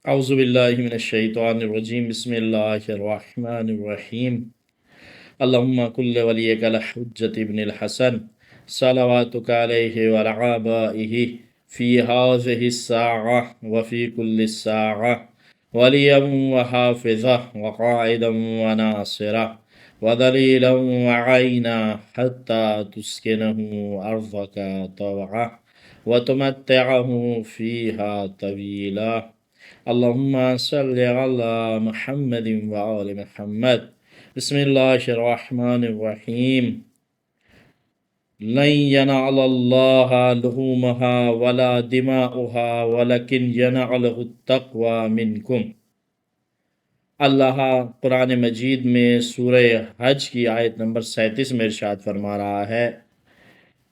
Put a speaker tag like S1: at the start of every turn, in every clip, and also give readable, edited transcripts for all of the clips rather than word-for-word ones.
S1: اعوذ باللہ من الشیطان الرجیم بسم اللہ الرحمن الرحیم اللہم کل ولیک الحجت ابن الحسن صلواتک علیہ وعلی آبائہ فی هذه الساعة وفی کل الساعة ولیا وحافظا وقائدا وناصرا وذلیلا وعینا حتی تسکنہ ارضک طوعا وتمتعہ فیہا طویلا اللہم صلی علی محمد وآل محمد بسم اللہ الرحمن الرحیم لن ینال اللہ لحومها ولا دماؤها ولکن ینالہ التقوی منکم۔ اللہ قرآن مجید میں سورہ حج کی آیت نمبر 37 میں ارشاد فرما رہا ہے،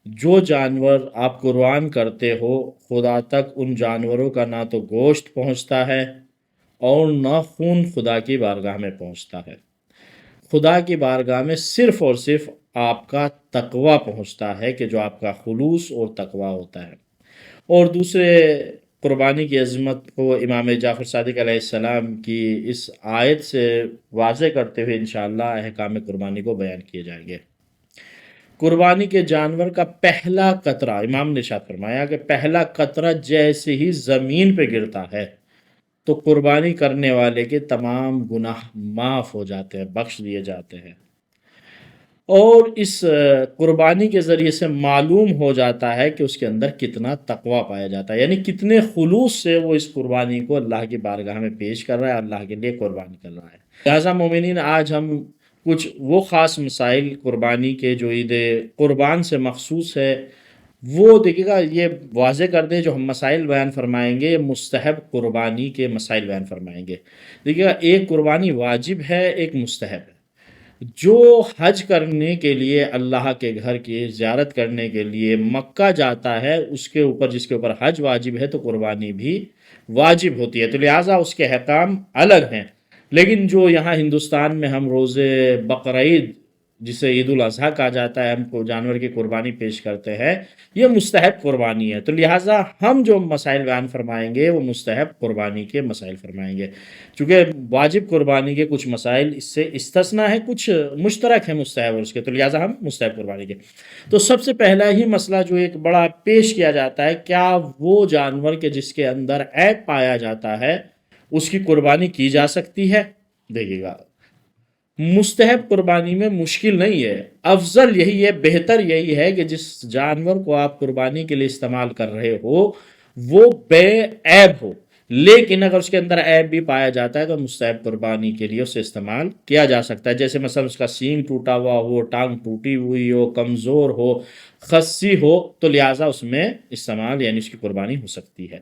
S1: جو جانور آپ قربان کرتے ہو خدا تک ان جانوروں کا نہ تو گوشت پہنچتا ہے اور نہ خون خدا کی بارگاہ میں پہنچتا ہے۔ خدا کی بارگاہ میں صرف اور صرف آپ کا تقوی پہنچتا ہے کہ جو آپ کا خلوص اور تقوی ہوتا ہے۔ اور دوسرے قربانی کی عظمت کو امام جعفر صادق علیہ السلام کی اس آیت سے واضح کرتے ہوئے انشاءاللہ احکام قربانی کو بیان کیے جائیں گے۔ قربانی کے جانور کا پہلا قطرہ، امام نے ارشاد فرمایا کہ پہلا قطرہ جیسے ہی زمین پہ گرتا ہے تو قربانی کرنے والے کے تمام گناہ معاف ہو جاتے ہیں، بخش دیے جاتے ہیں۔ اور اس قربانی کے ذریعے سے معلوم ہو جاتا ہے کہ اس کے اندر کتنا تقوی پایا جاتا ہے، یعنی کتنے خلوص سے وہ اس قربانی کو اللہ کی بارگاہ میں پیش کر رہا ہے، اللہ کے لیے قربانی کر رہا ہے۔ لہٰذا مومنین، آج ہم کچھ وہ خاص مسائل قربانی کے جو عید قربان سے مخصوص ہے وہ دیکھیے گا، یہ واضح کر دیں، جو ہم مسائل بیان فرمائیں گے مستحب قربانی کے مسائل بیان فرمائیں گے۔ دیکھیے گا، ایک قربانی واجب ہے، ایک مستحب ہے۔ جو حج کرنے کے لیے اللہ کے گھر کی زیارت کرنے کے لیے مکہ جاتا ہے، اس کے اوپر جس کے اوپر حج واجب ہے تو قربانی بھی واجب ہوتی ہے، تو لہٰذا اس کے احکام الگ ہیں۔ لیکن جو یہاں ہندوستان میں ہم روزے بقرعید جسے عید الاضحیٰ کہا جاتا ہے، ہم کو جانور کی قربانی پیش کرتے ہیں، یہ مستحب قربانی ہے، تو لہٰذا ہم جو مسائل بیان فرمائیں گے وہ مستحب قربانی کے مسائل فرمائیں گے، چونکہ واجب قربانی کے کچھ مسائل اس سے استثناء ہے، کچھ مشترک ہیں مستحب اور اس کے، تو لہٰذا ہم مستحب قربانی کے۔ تو سب سے پہلا ہی مسئلہ جو ایک بڑا پیش کیا جاتا ہے، کیا وہ جانور کے جس کے اندر عیب پایا جاتا ہے اس کی قربانی کی جا سکتی ہے؟ دیکھیے گا، مستحب قربانی میں مشکل نہیں ہے، افضل یہی ہے، بہتر یہی ہے کہ جس جانور کو آپ قربانی کے لیے استعمال کر رہے ہو وہ بے عیب ہو، لیکن اگر اس کے اندر عیب بھی پایا جاتا ہے تو مستحب قربانی کے لیے اسے استعمال کیا جا سکتا ہے، جیسے مثلا اس کا سینگ ٹوٹا ہوا ہو، ٹانگ ٹوٹی ہوئی ہو، کمزور ہو، خصی ہو، تو لہٰذا اس میں استعمال یعنی اس کی قربانی ہو سکتی ہے۔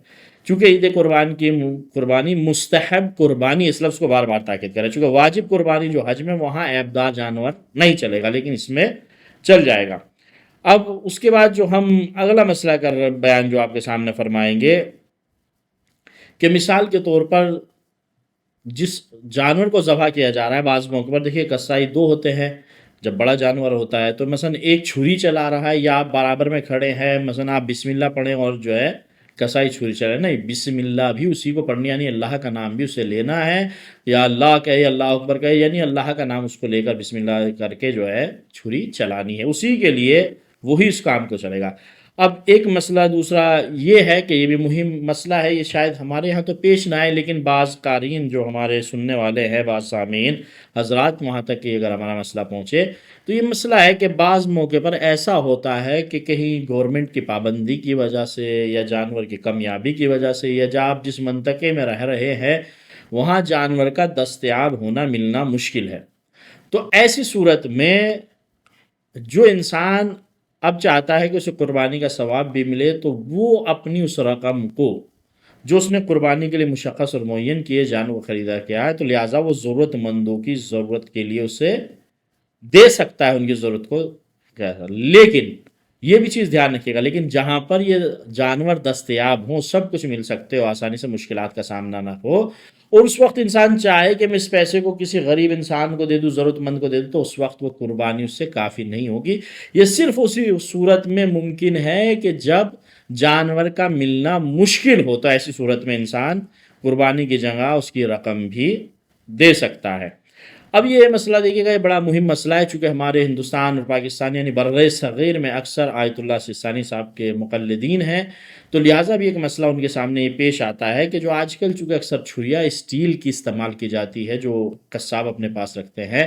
S1: چونکہ عید قربان کی قربانی مستحب قربانی، اس لفظ کو بار بار تاکید کرے، چونکہ واجب قربانی جو حج میں وہاں عیبدار جانور نہیں چلے گا، لیکن اس میں چل جائے گا۔ اب اس کے بعد جو ہم اگلا مسئلہ کر بیان جو آپ کے سامنے فرمائیں گے کہ مثال کے طور پر جس جانور کو ذبح کیا جا رہا ہے، بعض موقع پر دیکھیے قصائی دو ہوتے ہیں، جب بڑا جانور ہوتا ہے تو مثلا ایک چھری چلا رہا ہے یا آپ برابر میں کھڑے ہیں، مثلا آپ بسم اللہ پڑھیں اور جو ہے کسائی چھری چلے، نہیں، بسم اللہ بھی اسی کو پڑھنی، یعنی اللہ کا نام بھی اسے لینا ہے، یا اللہ کہے، اللہ اکبر کہے، یعنی اللہ کا نام اس کو لے کر بسم اللہ کر کے جو ہے چھری چلانی ہے، اسی کے لیے وہی اس کام کو چلے گا۔ اب ایک مسئلہ دوسرا یہ ہے کہ یہ بھی مہم مسئلہ ہے، یہ شاید ہمارے یہاں تو پیش نہ آئے، لیکن بعض قارئین جو ہمارے سننے والے ہیں، بعض سامعین حضرات وہاں تک کہ اگر ہمارا مسئلہ پہنچے تو یہ مسئلہ ہے کہ بعض موقع پر ایسا ہوتا ہے کہ کہیں گورنمنٹ کی پابندی کی وجہ سے یا جانور کی کمیابی کی وجہ سے یا جب آپ جس منطقے میں رہ رہے ہیں وہاں جانور کا دستیاب ہونا ملنا مشکل ہے، تو ایسی صورت میں جو انسان اب چاہتا ہے کہ اسے قربانی کا ثواب بھی ملے تو وہ اپنی اس رقم کو جو اس نے قربانی کے لیے مشخص اور معین کیے جانور خریدا کیا ہے، تو لہٰذا وہ ضرورت مندوں کی ضرورت کے لیے اسے دے سکتا ہے، ان کی ضرورت کو، لیکن یہ بھی چیز دھیان رکھیے گا، لیکن جہاں پر یہ جانور دستیاب ہوں، سب کچھ مل سکتے ہو، آسانی سے مشکلات کا سامنا نہ ہو، اور اس وقت انسان چاہے کہ میں اس پیسے کو کسی غریب انسان کو دے دوں، ضرورت مند کو دے دوں، تو اس وقت وہ قربانی اس سے کافی نہیں ہوگی۔ یہ صرف اسی صورت میں ممکن ہے کہ جب جانور کا ملنا مشکل ہو، تو ایسی صورت میں انسان قربانی کی جگہ اس کی رقم بھی دے سکتا ہے۔ اب یہ مسئلہ دیکھیے گا، یہ بڑا مہم مسئلہ ہے، چونکہ ہمارے ہندوستان اور پاکستان یعنی بر صغیر میں اکثر آیت اللہ سستانی صاحب کے مقلدین ہیں، تو لہٰذا بھی ایک مسئلہ ان کے سامنے یہ پیش آتا ہے کہ جو آج کل چونکہ اکثر چھریاں اسٹیل کی استعمال کی جاتی ہے جو قصاب اپنے پاس رکھتے ہیں،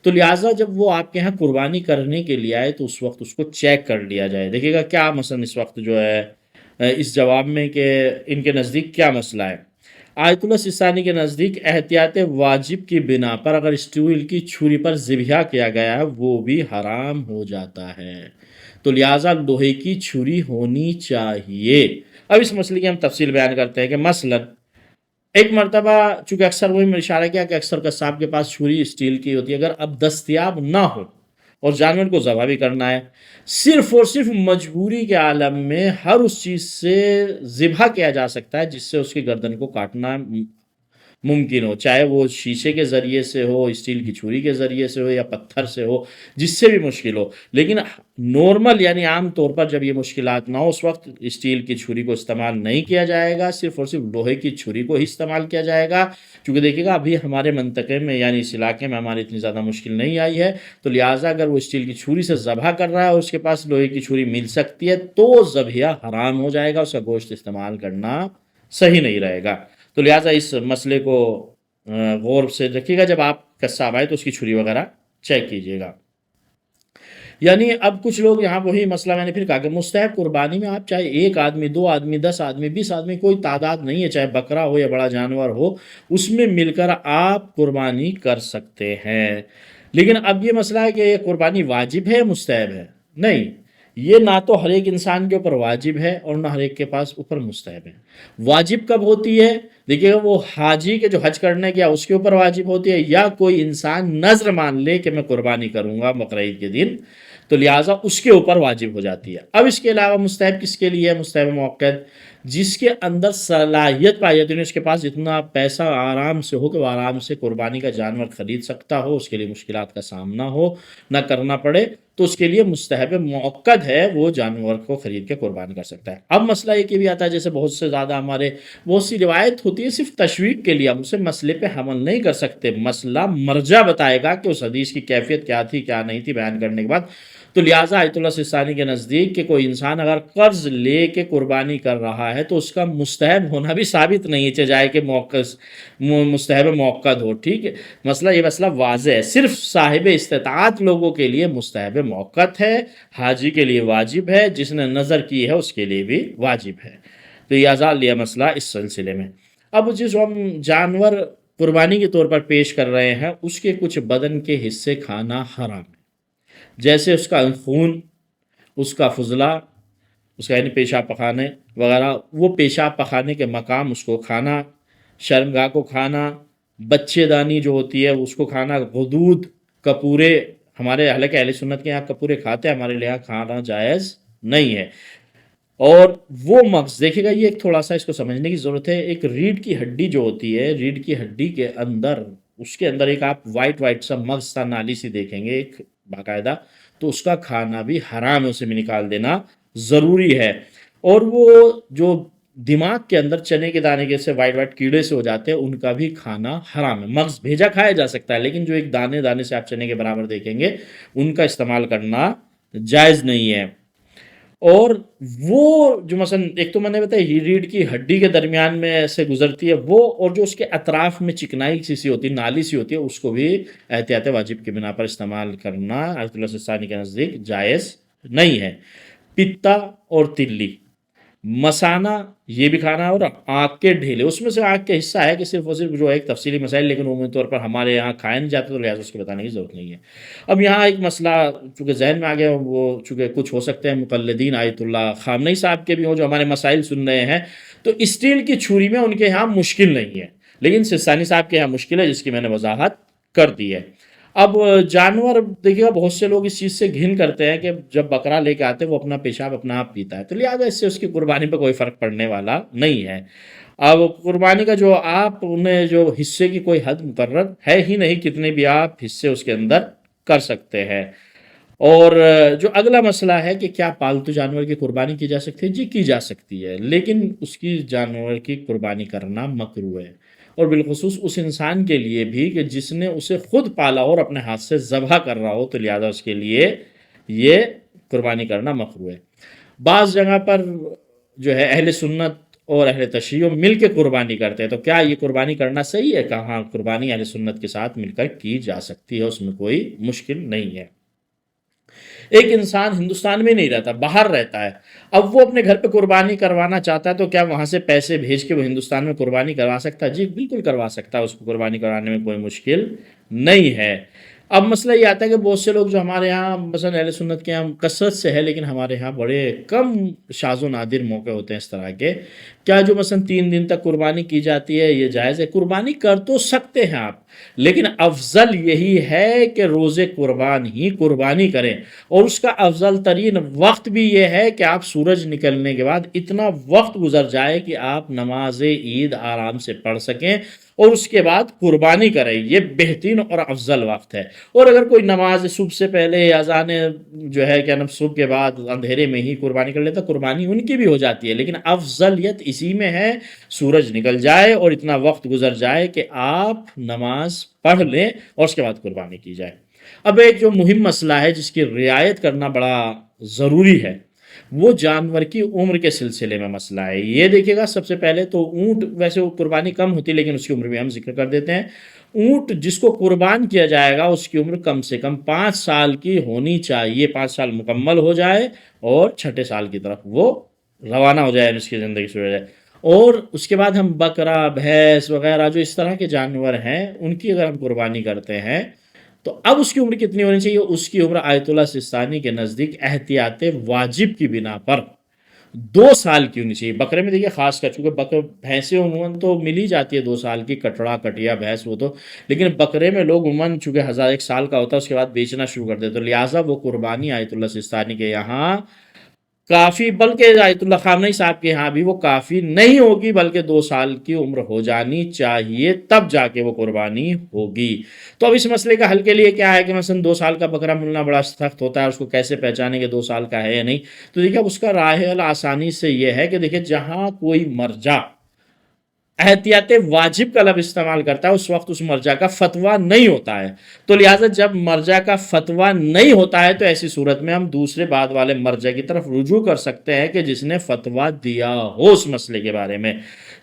S1: تو لہٰذا جب وہ آپ کے یہاں قربانی کرنے کے لیے آئے تو اس وقت اس کو چیک کر لیا جائے۔ دیکھیے گا کیا مثلا اس وقت جو ہے اس جواب میں کہ ان کے نزدیک کیا مسئلہ ہے۔ آیت اللہ سستانی کے نزدیک احتیاط واجب کی بنا پر اگر اسٹیل کی چھری پر ذبیحہ کیا گیا ہے وہ بھی حرام ہو جاتا ہے، تو لہٰذا لوہے کی چھری ہونی چاہیے۔ اب اس مسئلے کی ہم تفصیل بیان کرتے ہیں کہ مثلا ایک مرتبہ چونکہ اکثر وہی میں اشارہ کیا کہ اکثر قصاب کے پاس چھری اسٹیل کی ہوتی ہے، اگر اب دستیاب نہ ہو اور جانور کو ذبح بھی کرنا ہے، صرف اور صرف مجبوری کے عالم میں ہر اس چیز سے ذبح کیا جا سکتا ہے جس سے اس کی گردن کو کاٹنا ممکن ہو، چاہے وہ شیشے کے ذریعے سے ہو، اسٹیل کی چھری کے ذریعے سے ہو یا پتھر سے ہو، جس سے بھی مشکل ہو۔ لیکن نارمل یعنی عام طور پر جب یہ مشکلات نہ ہو اس وقت اسٹیل کی چھری کو استعمال نہیں کیا جائے گا، صرف اور صرف لوہے کی چھری کو ہی استعمال کیا جائے گا، چونکہ دیکھیے گا ابھی ہمارے منطقے میں یعنی اس علاقے میں ہماری اتنی زیادہ مشکل نہیں آئی ہے، تو لہٰذا اگر وہ اسٹیل کی چھری سے ذبح کر رہا ہے اور اس کے پاس لوہے کی چھری مل سکتی ہے تو ذبیحہ حرام ہو جائے گا، اس کا گوشت استعمال کرنا صحیح نہیں رہے گا۔ تو لہٰذا اس مسئلے کو غور سے رکھیے گا، جب آپ قصاب آئے تو اس کی چھری وغیرہ چیک کیجیے گا۔ یعنی اب کچھ لوگ یہاں وہی مسئلہ میں نے پھر کہا کہ مستحب قربانی میں آپ چاہے 1 آدمی 2 آدمی 10 آدمی 20 آدمی کوئی تعداد نہیں ہے، چاہے بکرا ہو یا بڑا جانور ہو، اس میں مل کر آپ قربانی کر سکتے ہیں۔ لیکن اب یہ مسئلہ ہے کہ یہ قربانی واجب ہے مستحب ہے؟ نہیں، یہ نہ تو ہر ایک انسان کے اوپر واجب ہے اور نہ ہر ایک کے پاس اوپر مستحب ہے۔ واجب کب ہوتی ہے؟ دیکھیے گا وہ حاجی کے جو حج کرنے گیا اس کے اوپر واجب ہوتی ہے، یا کوئی انسان نذر مان لے کہ میں قربانی کروں گا بقرعید کے دن، تو لہٰذا اس کے اوپر واجب ہو جاتی ہے۔ اب اس کے علاوہ مستحب کس کے لیے ہے؟ مستحب موقت، جس کے اندر صلاحیت پائی جاتی ہے، اس کے پاس اتنا پیسہ آرام سے ہو کہ وہ آرام سے قربانی کا جانور خرید سکتا ہو، اس کے لیے مشکلات کا سامنا ہو نہ کرنا پڑے، تو اس کے لیے مستحب موقت ہے، وہ جانور کو خرید کے قربان کر سکتا ہے۔ اب مسئلہ یہ کہ بھی آتا ہے جیسے بہت سے زیادہ ہمارے بہت سی روایت ہوتی ہے صرف تشویق کے لیے، ہم اسے مسئلے پہ حمل نہیں کر سکتے، مسئلہ مرجع بتائے گا کہ اس حدیث کی کیفیت کیا تھی کیا نہیں تھی بیان کرنے کے بعد۔ تو لہٰذا آیت اللہ سستانی کے نزدیک کہ کوئی انسان اگر قرض لے کے قربانی کر رہا ہے تو اس کا مستحب ہونا بھی ثابت نہیں ہے، جائے کہ مستحب موقت ہو، ٹھیک ہے، یہ مسئلہ واضح ہے، صرف صاحب استطاعت لوگوں کے لیے مستحب موقت ہے، حاجی کے لیے واجب ہے، جس نے نظر کی ہے اس کے لیے بھی واجب ہے۔ تو یہ آزاد لیا مسئلہ اس سلسلے میں۔ اب جس ہم جانور قربانی کے طور پر پیش کر رہے ہیں اس کے کچھ بدن کے حصے کھانا حرام ہے، جیسے اس کا خون، اس کا فضلہ، اس کا یعنی پیشاب پخانے وغیرہ، وہ پیشاب پخانے کے مقام اس کو کھانا، شرمگاہ کو کھانا، بچے دانی جو ہوتی ہے اس کو کھانا، غدود، کپورے، ہمارے حالانکہ اہل سنت کے یہاں کپورے کھاتے ہیں، ہمارے یہاں کھانا جائز نہیں ہے۔ اور وہ مغز دیکھے گا، یہ ایک تھوڑا سا اس کو سمجھنے کی ضرورت ہے، ایک ریڑھ کی ہڈی جو ہوتی ہے، ریڑھ کی ہڈی کے اندر اس کے اندر ایک آپ وائٹ سا مغز سا نالی سی دیکھیں گے ایک باقاعدہ، تو اس کا کھانا بھی حرام ہے، اسے بھی نکال دینا ضروری ہے۔ اور وہ جو دماغ کے اندر چنے کے دانے کے سے وائٹ کیڑے سے ہو جاتے ہیں ان کا بھی کھانا حرام ہے۔ مغز بھیجا کھایا جا سکتا ہے لیکن جو ایک دانے سے آپ چنے کے برابر دیکھیں گے ان کا استعمال کرنا جائز نہیں ہے۔ اور وہ جو مثلا ایک تو میں نے بتایا ریڑھ کی ہڈی کے درمیان میں سے گزرتی ہے وہ، اور جو اس کے اطراف میں چکنائی سی ہوتی ہے، نالی سی ہوتی ہے، اس کو بھی احتیاط واجب کی بنا پر استعمال کرنا آیت اللہ سستانی کے نزدیک جائز نہیں ہے۔ پتا اور تلی، مسانہ یہ بھی کھانا، اور آنکھ کے ڈھیلے، اس میں سے آنکھ کا حصہ ہے کہ صرف اور صرف جو ایک تفصیلی مسائل لیکن عمومی طور پر ہمارے یہاں کھائے نہیں جاتے، تو لہٰذا اس کے بتانے کی ضرورت نہیں ہے۔ اب یہاں ایک مسئلہ چونکہ ذہن میں آ گیا، وہ چونکہ کچھ ہو سکتے ہیں مقلدین آیت اللہ خامنئی صاحب کے بھی ہوں جو ہمارے مسائل سن رہے ہیں، تو اسٹیل کی چھری میں ان کے یہاں مشکل نہیں ہے لیکن سستانی صاحب کے یہاں مشکل ہے، جس کی میں نے وضاحت کر دی ہے۔ اب جانور دیکھیے گا بہت سے لوگ اس چیز سے گھن کرتے ہیں کہ جب بکرا لے کے آتے ہیں وہ اپنا پیشاب اپنا آپ پیتا ہے، تو لہٰذا اس سے اس کی قربانی پہ کوئی فرق پڑنے والا نہیں ہے۔ اب قربانی کا جو آپ انہیں جو حصے کی کوئی حد مقرر ہے ہی نہیں، کتنے بھی آپ حصے اس کے اندر کر سکتے ہیں۔ اور جو اگلا مسئلہ ہے کہ کیا پالتو جانور کی قربانی کی جا سکتی ہے؟ جی کی جا سکتی ہے، لیکن اس کی جانور کی قربانی کرنا مکروہ ہے، اور بالخصوص اس انسان کے لیے بھی کہ جس نے اسے خود پالا اور اپنے ہاتھ سے ذبح کر رہا ہو، تو لہٰذا اس کے لیے یہ قربانی کرنا مکروہ ہے۔ بعض جگہ پر جو ہے اہل سنت اور اہل تشیع مل کے قربانی کرتے ہیں، تو کیا یہ قربانی کرنا صحیح ہے؟ کہ ہاں، قربانی اہل سنت کے ساتھ مل کر کی جا سکتی ہے، اس میں کوئی مشکل نہیں ہے۔ ایک انسان ہندوستان میں نہیں رہتا، باہر رہتا ہے، اب وہ اپنے گھر پہ قربانی کروانا چاہتا ہے، تو کیا وہاں سے پیسے بھیج کے وہ ہندوستان میں قربانی کروا سکتا ہے؟ جی بالکل کروا سکتا ہے، اس کو قربانی کروانے میں کوئی مشکل نہیں ہے۔ اب مسئلہ یہ آتا ہے کہ بہت سے لوگ جو ہمارے ہاں مثلا اہل سنت کے یہاں کثرت سے ہے، لیکن ہمارے ہاں بڑے کم شاذ و نادر موقع ہوتے ہیں اس طرح کے، کیا جو مثلا 3 دن تک قربانی کی جاتی ہے یہ جائز ہے؟ قربانی کر تو سکتے ہیں آپ، لیکن افضل یہی ہے کہ روز قربان ہی قربانی کریں، اور اس کا افضل ترین وقت بھی یہ ہے کہ آپ سورج نکلنے کے بعد اتنا وقت گزر جائے کہ آپ نماز عید آرام سے پڑھ سکیں اور اس کے بعد قربانی کریں، یہ بہترین اور افضل وقت ہے۔ اور اگر کوئی نماز صبح سے پہلے اذان جو ہے کیا نام صبح کے بعد اندھیرے میں ہی قربانی کر لیتا، قربانی ان کی بھی ہو جاتی ہے، لیکن افضلیت اسی میں ہے سورج نکل جائے اور اتنا وقت گزر جائے کہ آپ نماز پڑھ لیں اور اس کے بعد قربانی کی جائے۔ اب ایک جو مہم مسئلہ ہے جس کی رعایت کرنا بڑا ضروری ہے، وہ جانور کی عمر کے سلسلے میں مسئلہ ہے۔ یہ دیکھیے گا، سب سے پہلے تو اونٹ، ویسے وہ قربانی کم ہوتی ہے لیکن اس کی عمر بھی ہم ذکر کر دیتے ہیں۔ اونٹ جس کو قربان کیا جائے گا اس کی عمر کم سے کم 5 سال کی ہونی چاہیے، 5 سال مکمل ہو جائے اور چھٹے سال کی طرف وہ روانہ ہو جائے، اس کی زندگی شروع ہو جائے۔ اور اس کے بعد ہم بکرا، بھینس وغیرہ جو اس طرح کے جانور ہیں ان کی اگر ہم قربانی کرتے ہیں تو اب اس کی عمر کتنی ہونی چاہیے؟ اس کی عمر آیت اللہ سستانی کے نزدیک احتیاط واجب کی بنا پر 2 سال کی ہونی چاہیے۔ بکرے میں دیکھیے خاص کر، چونکہ بھینسیں عموماً تو مل ہی جاتی ہے 2 سال کی، کٹڑا کٹیا بھینس وہ تو، لیکن بکرے میں لوگ عموماً چونکہ 1 سال کا ہوتا ہے اس کے بعد بیچنا شروع کر دیتے، تو لہٰذا وہ قربانی آیت اللہ سستانی کے یہاں کافی، بلکہ آیت اللہ خامنئی صاحب کے یہاں بھی وہ کافی نہیں ہوگی، بلکہ 2 سال کی عمر ہو جانی چاہیے تب جا کے وہ قربانی ہوگی۔ تو اب اس مسئلے کا حل کے لیے کیا ہے کہ مثلا 2 سال کا بکرا ملنا بڑا سخت ہوتا ہے، اس کو کیسے پہچانے کہ 2 سال کا ہے یا نہیں؟ تو دیکھیے اب اس کا راہ حل آسانی سے یہ ہے کہ دیکھیے جہاں کوئی مرجع احتیاط واجب کا لفظ استعمال کرتا ہے اس وقت اس مرجع کا فتویٰ نہیں ہوتا ہے، تو لہٰذا جب مرجع کا فتویٰ نہیں ہوتا ہے تو ایسی صورت میں ہم دوسرے بعد والے مرجع کی طرف رجوع کر سکتے ہیں کہ جس نے فتویٰ دیا ہو اس مسئلے کے بارے میں۔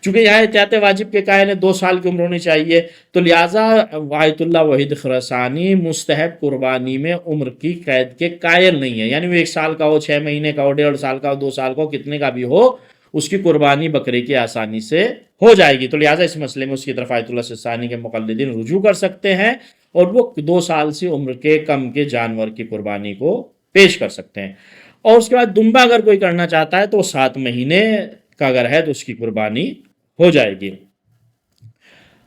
S1: چونکہ یہاں احتیاط واجب کے قائل ہیں 2 سال کی عمر ہونی چاہیے، تو لہٰذا آیت اللہ وحید خراسانی مستحب قربانی میں عمر کی قید کے قائل نہیں ہے، یعنی وہ 1 سال کا ہو، 6 مہینے کا ہو، 1.5 سال کا ہو، 2 سال کا ہو، کتنے کا بھی ہو، اس کی قربانی بکرے کی آسانی سے ہو جائے گی۔ تو لہٰذا اس مسئلے میں اس کی طرف آیت اللہ سستانی کے مقلدین رجوع کر سکتے ہیں اور وہ 2 سال سے عمر کے کم کے جانور کی قربانی کو پیش کر سکتے ہیں۔ اور اس کے بعد دمبا اگر کوئی کرنا چاہتا ہے تو 7 مہینے کا اگر ہے تو اس کی قربانی ہو جائے گی۔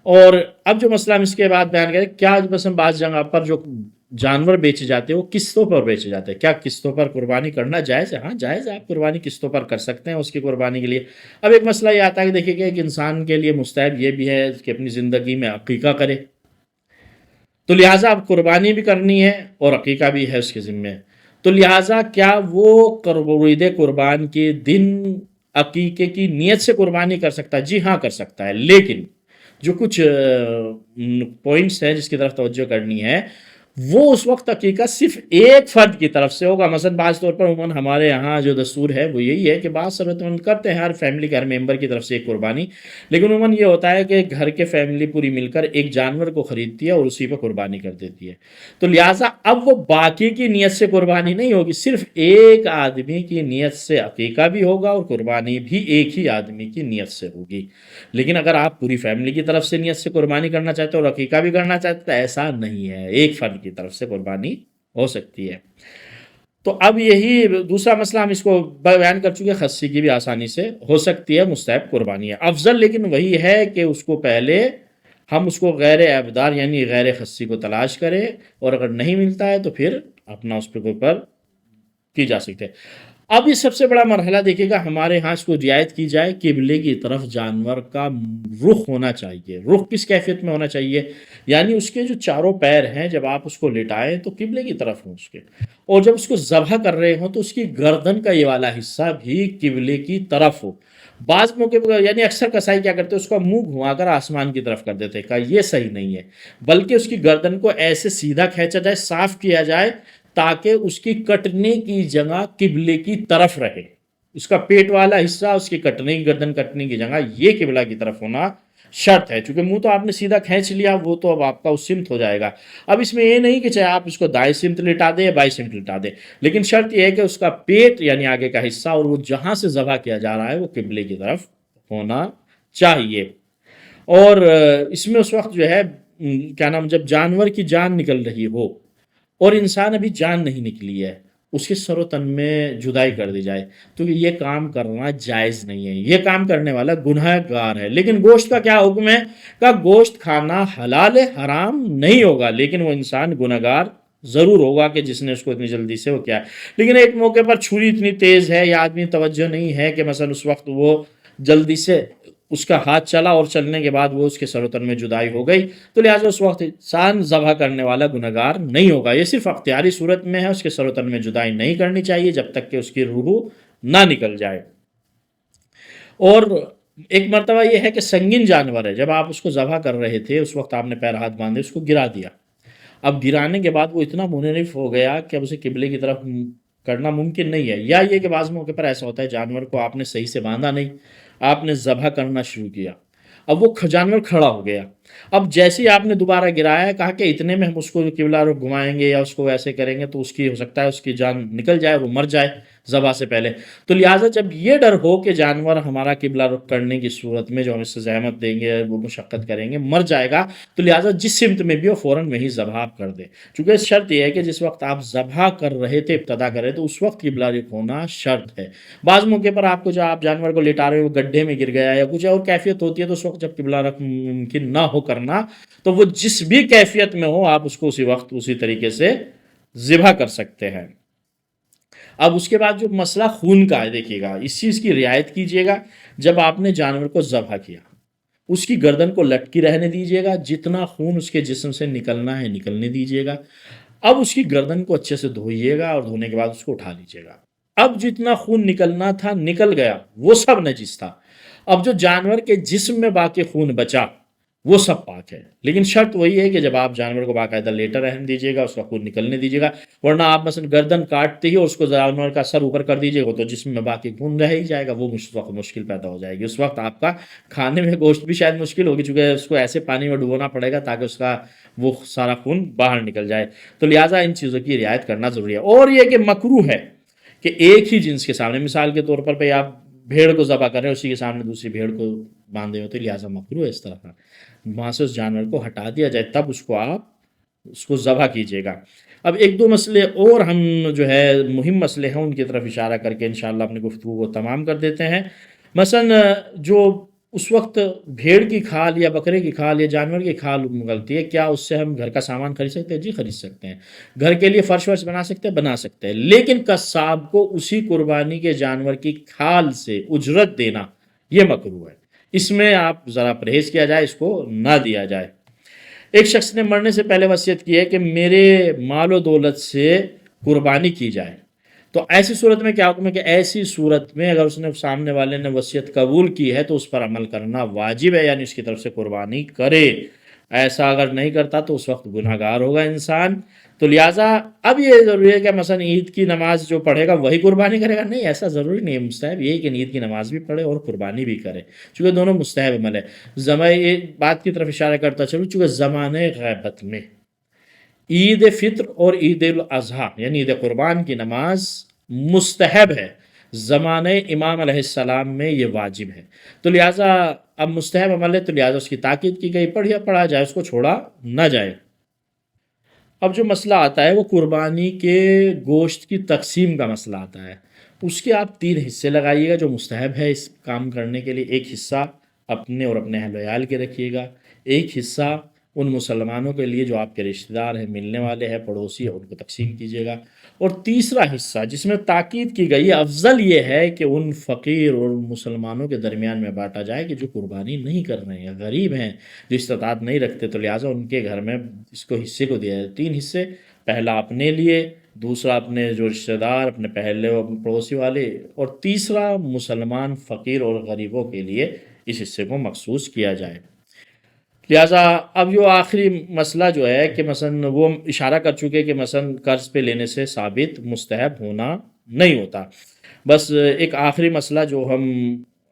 S1: اور اب جو مسئلہ ہم اس کے بعد بیان کریں، کیا مثلا بعض جگہ پر جو جانور بیچے جاتے ہیں وہ قسطوں پر بیچے جاتے ہیں، کیا قسطوں پر قربانی کرنا جائز ہے؟ ہاں جائز ہے، آپ قربانی قسطوں پر کر سکتے ہیں اس کی قربانی کے لیے۔ اب ایک مسئلہ یہ آتا ہے کہ دیکھیے کہ ایک انسان کے لیے مستحب یہ بھی ہے کہ اپنی زندگی میں عقیقہ کرے، تو لہٰذا اب قربانی بھی کرنی ہے اور عقیقہ بھی ہے اس کے ذمے، تو لہٰذا کیا وہ عید قربان کے دن عقیقے کی نیت سے قربانی کر سکتا ہے؟ جی ہاں کر سکتا ہے، لیکن جو کچھ پوائنٹس ہیں جس کی طرف توجہ کرنی ہے، وہ اس وقت عقیقہ صرف ایک فرد کی طرف سے ہوگا۔ مثلا بعض طور پر عموماً ہمارے یہاں جو دستور ہے وہ یہی ہے کہ بعض ثروت مند کرتے ہیں ہر فیملی کے ہر ممبر کی طرف سے ایک قربانی، لیکن عموماً یہ ہوتا ہے کہ گھر کے فیملی پوری مل کر ایک جانور کو خریدتی ہے اور اسی پہ قربانی کر دیتی ہے، تو لہٰذا اب وہ باقی کی نیت سے قربانی نہیں ہوگی، صرف ایک آدمی کی نیت سے عقیقہ بھی ہوگا اور قربانی بھی ایک ہی آدمی کی نیت سے ہوگی۔ لیکن اگر آپ پوری فیملی کی طرف سے نیت سے قربانی کرنا چاہتے ہو اور عقیقہ بھی کرنا چاہتے ہیں تو ایسا نہیں ہے، ایک فرد کی طرف سے قربانی ہو سکتی ہے۔ تو اب یہی دوسرا مسئلہ ہم اس کو بیان کر چکے، خصی کی بھی آسانی سے ہو سکتی ہے، مستحب قربانی ہے۔ افضل لیکن وہی ہے کہ اس کو پہلے ہم اس کو غیر عیبدار یعنی غیر خصی کو تلاش کریں، اور اگر نہیں ملتا ہے تو پھر اپنا اس پہ کوئی پر کی جا سکتے ہیں۔ اب یہ سب سے بڑا مرحلہ دیکھیے گا، ہمارے ہاں اس کو رعایت کی جائے، قبلے کی طرف جانور کا رخ ہونا چاہیے۔ رخ کس کیفیت میں ہونا چاہیے؟ یعنی اس کے جو چاروں پیر ہیں جب آپ اس کو لٹائیں تو قبلے کی طرف ہوں اس کے، اور جب اس کو ذبح کر رہے ہوں تو اس کی گردن کا یہ والا حصہ بھی قبلے کی طرف ہو۔ بعض موقع پر یعنی اکثر کسائی کیا کرتے ہیں، اس کا منہ گھما کر آسمان کی طرف کر دیتے ہیں، کہا یہ صحیح نہیں ہے، بلکہ اس کی گردن کو ایسے سیدھا کھینچا جائے، صاف کیا جائے، تاکہ اس کی کٹنے کی جگہ قبلے کی طرف رہے۔ اس کا پیٹ والا حصہ، اس کی کٹنے کی گردن کٹنے کی جگہ یہ قبلہ کی طرف ہونا شرط ہے، چونکہ منہ تو آپ نے سیدھا کھینچ لیا، وہ تو اب آپ کا اس سمت ہو جائے گا۔ اب اس میں یہ نہیں کہ چاہے آپ اس کو دائیں سمت لٹا دیں یا بائیں سمت لٹا دیں، لیکن شرط یہ ہے کہ اس کا پیٹ یعنی آگے کا حصہ اور وہ جہاں سے ذبح کیا جا رہا ہے وہ قبلے کی طرف ہونا چاہیے۔ اور اس میں اس وقت جو ہے کیا نام، جب جانور کی جان نکل رہی ہو اور انسان ابھی جان نہیں نکلی ہے، اس کے سر و تن میں جدائی کر دی جائے، تو یہ کام کرنا جائز نہیں ہے، یہ کام کرنے والا گناہ گار ہے۔ لیکن گوشت کا کیا حکم ہے؟ کہ گوشت کھانا حلال ہے، حرام نہیں ہوگا، لیکن وہ انسان گناہ گار ضرور ہوگا کہ جس نے اس کو اتنی جلدی سے وہ کیا ہے۔ لیکن ایک موقع پر چھری اتنی تیز ہے یا آدمی توجہ نہیں ہے کہ مثلا اس وقت وہ جلدی سے اس کا ہاتھ چلا اور چلنے کے بعد وہ اس کے سر و تن میں جدائی ہو گئی، تو لہٰذا اس وقت انسان ذبح کرنے والا گنہگار نہیں ہوگا۔ یہ صرف اختیاری صورت میں ہے، اس کے سر و تن میں جدائی نہیں کرنی چاہیے جب تک کہ اس کی روح نہ نکل جائے۔ اور ایک مرتبہ یہ ہے کہ سنگین جانور ہے، جب آپ اس کو ذبح کر رہے تھے اس وقت آپ نے پیر ہاتھ باندھے اس کو گرا دیا، اب گرانے کے بعد وہ اتنا منحرف ہو گیا کہ اب اسے قبلے کی طرف کرنا ممکن نہیں ہے، یا یہ کہ بعض موقع پر ایسا ہوتا ہے جانور کو آپ نے صحیح سے باندھا نہیں، آپ نے ذبح کرنا شروع کیا، اب وہ جانور کھڑا ہو گیا، اب جیسے ہی آپ نے دوبارہ گرایا، کہا کہ اتنے میں ہم اس کو قبلہ رخ گھمائیں گے یا اس کو ویسے کریں گے تو اس کی ہو سکتا ہے اس کی جان نکل جائے، وہ مر جائے ذبح سے پہلے۔ تو لہٰذا جب یہ ڈر ہو کہ جانور ہمارا قبلہ رخ کرنے کی صورت میں جو ہم اس سے زحمت دیں گے، وہ مشقت کریں گے، مر جائے گا، تو لہٰذا جس سمت میں بھی ہو فوراً وہی ذبح آپ کر دیں، چونکہ شرط یہ ہے کہ جس وقت آپ ذبح کر رہے تھے، ابتدا کر رہے تھے، اس وقت قبلہ رخ ہونا شرط ہے۔ بعض موقع پر آپ کو جو آپ جانور کو لٹا رہے ہو گڈھے میں گر گیا یا کچھ اور کیفیت ہوتی ہے، تو اس وقت جب قبلہ رخ ممکن نہ ہو کرنا، تو وہ جس بھی کیفیت میں ہو آپ اس کو اسی وقت اسی طریقے سے ذبح کر سکتے ہیں۔ اب اس کے بعد جو مسئلہ خون کا ہے دیکھیے گا، اس چیز کی رعایت کیجیے گا، جب آپ نے جانور کو ذبح کیا اس کی گردن کو لٹکی رہنے دیجیے گا، جتنا خون اس کے جسم سے نکلنا ہے نکلنے دیجیے گا۔ اب اس کی گردن کو اچھے سے دھوئیے گا اور دھونے کے بعد اس کو اٹھا لیجیے گا۔ اب جتنا خون نکلنا تھا نکل گیا، وہ سب نجس تھا۔ اب جو جانور کے جسم میں باقی خون بچا وہ سب پاک ہے، لیکن شرط وہی ہے کہ جب آپ جانور کو باقاعدہ لیٹا رہنے دیجیے گا، اس کا خون نکلنے دیجیے گا، ورنہ آپ مثلا گردن کاٹتے ہی اور اس کو جانور کا سر اوپر کر دیجیے گا تو جسم میں باقی خون رہ ہی جائے گا، وہ اس وقت مشکل پیدا ہو جائے گی، اس وقت آپ کا کھانے میں گوشت بھی شاید مشکل ہوگی، چونکہ اس کو ایسے پانی میں ڈبونا پڑے گا تاکہ اس کا وہ سارا خون باہر نکل جائے۔ تو لہٰذا ان چیزوں کی رعایت کرنا ضروری ہے۔ اور یہ کہ مکروہ ہے کہ ایک ہی جنس کے سامنے، مثال کے طور پر آپ بھیڑ کو ذبح کر رہے ہیں، اسی کے سامنے دوسری بھیڑ کو باندھے ہوتے، لہٰذا مکروہ ہے اس طرح کا، وہاں سے اس جانور کو ہٹا دیا جائے تب اس کو آپ اس کو ذبح کیجیے گا۔ اب ایک دو مسئلے اور ہم جو ہے مہم مسئلے ہیں ان کی طرف اشارہ کر کے انشاءاللہ اپنی گفتگو کو تمام کر دیتے ہیں۔ مثلا جو اس وقت بھیڑ کی کھال یا بکرے کی کھال یا جانور کی کھال نکلتی ہے، کیا اس سے ہم گھر کا سامان خرید سکتے ہیں؟ جی خرید سکتے ہیں، گھر کے لیے فرش ورش بنا سکتے ہیں، بنا سکتے ہیں، لیکن قصاب کو اسی قربانی کے جانور کی کھال سے اجرت دینا یہ مکروہ ہے، اس میں آپ ذرا پرہیز کیا جائے، اس کو نہ دیا جائے۔ ایک شخص نے مرنے سے پہلے وصیت کی ہے کہ میرے مال و دولت سے قربانی کی جائے، تو ایسی صورت میں کیا حکم ہے کہ ایسی صورت میں اگر اس نے سامنے والے نے وصیت قبول کی ہے تو اس پر عمل کرنا واجب ہے، یعنی اس کی طرف سے قربانی کرے، ایسا اگر نہیں کرتا تو اس وقت گناہ گار ہوگا انسان۔ تو لہٰذا اب یہ ضروری ہے کہ مثلا عید کی نماز جو پڑھے گا وہی قربانی کرے گا؟ نہیں، ایسا ضروری نہیں ہے، مستحب یہی کہ عید کی نماز بھی پڑھے اور قربانی بھی کرے، چونکہ دونوں مستحب عمل ہے۔ میں یہ بات کی طرف اشارہ کرتا چلوں، چونکہ زمانے غیبت میں عید فطر اور عید الاضحیٰ یعنی عید قربان کی نماز مستحب ہے، زمانہ امام علیہ السلام میں یہ واجب ہے، تو لہٰذا اب مستحب عمل ہے تو لہٰذا اس کی تاکید کی گئی، پڑھا جائے، اس کو چھوڑا نہ جائے۔ اب جو مسئلہ آتا ہے وہ قربانی کے گوشت کی تقسیم کا مسئلہ آتا ہے، اس کے آپ 3 حصے لگائیے گا جو مستحب ہے اس کام کرنے کے لیے، ایک حصہ اپنے اور اپنے اہل و عیال کے رکھیے گا، ایک حصہ ان مسلمانوں کے لیے جو آپ کے رشتہ دار ہیں، ملنے والے ہیں، پڑوسی ہیں، ان کو تقسیم کیجیے گا۔ اور تیسرا حصہ جس میں تاکید کی گئی ہے، افضل یہ ہے کہ ان فقیر اور مسلمانوں کے درمیان میں بانٹا جائے کہ جو قربانی نہیں کر رہے ہیں، غریب ہیں، جو استطاعت نہیں رکھتے، تو لہٰذا ان کے گھر میں اس کو حصے کو دیا جائے۔ 3 حصے، پہلا اپنے لیے، دوسرا اپنے جو رشتہ دار، اپنے پہلے پڑوسی والے، اور تیسرا مسلمان فقیر اور غریبوں کے لیے اس حصے کو مخصوص کیا جائے۔ لہٰذا اب جو آخری مسئلہ جو ہے کہ مثلا وہ اشارہ کر چکے کہ مثلا قرض پہ لینے سے ثابت مستحب ہونا نہیں ہوتا۔ بس ایک آخری مسئلہ جو ہم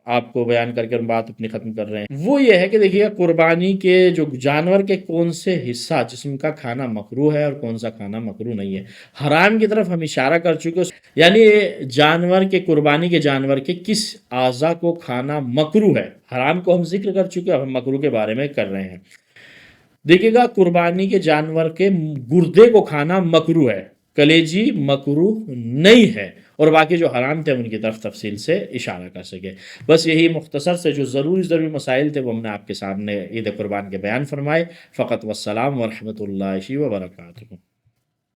S1: آپ کو بیان کر کے بات اپنی ختم کر رہے ہیں، وہ یہ ہے کہ دیکھیے قربانی کے جو جانور کے کون سے حصہ جسم کا کھانا مکروہ ہے اور کون سا کھانا مکروہ نہیں ہے۔ حرام کی طرف ہم اشارہ کر چکے، یعنی جانور کے قربانی کے جانور کے کس اعضا کو کھانا مکروہ ہے۔ حرام کو ہم ذکر کر چکے، اب ہم مکروہ کے بارے میں کر رہے ہیں۔ دیکھیے گا قربانی کے جانور کے گردے کو کھانا مکروہ ہے، کلیجی مکروہ نہیں ہے، اور باقی جو حرام تھے ان کی طرف تفصیل سے اشارہ کر سکے۔ بس یہی مختصر سے جو ضروری مسائل تھے وہ ہم نے آپ کے سامنے عید قربان کے بیان فرمائے۔ فقط والسلام ورحمۃ اللہ وبرکاتہ۔